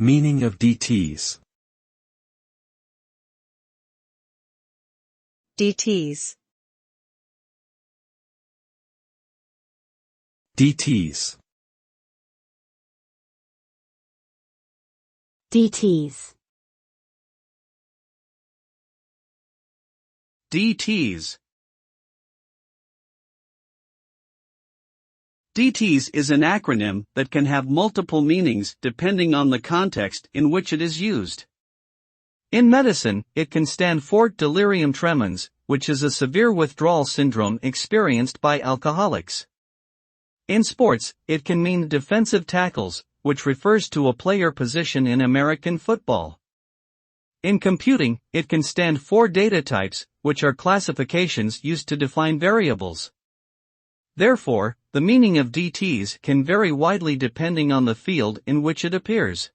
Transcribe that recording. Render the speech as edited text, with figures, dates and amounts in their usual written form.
Meaning of DTs. DTs. DTs. DTs. DTs. DTs is an acronym that can have multiple meanings depending on the context in which it is used. In medicine, it can stand for delirium tremens, which is a severe withdrawal syndrome experienced by alcoholics. In sports, it can mean defensive tackles, which refers to a player position in American football. In computing, it can stand for data types, which are classifications used to define variables. Therefore, the meaning of DTs can vary widely depending on the field in which it appears.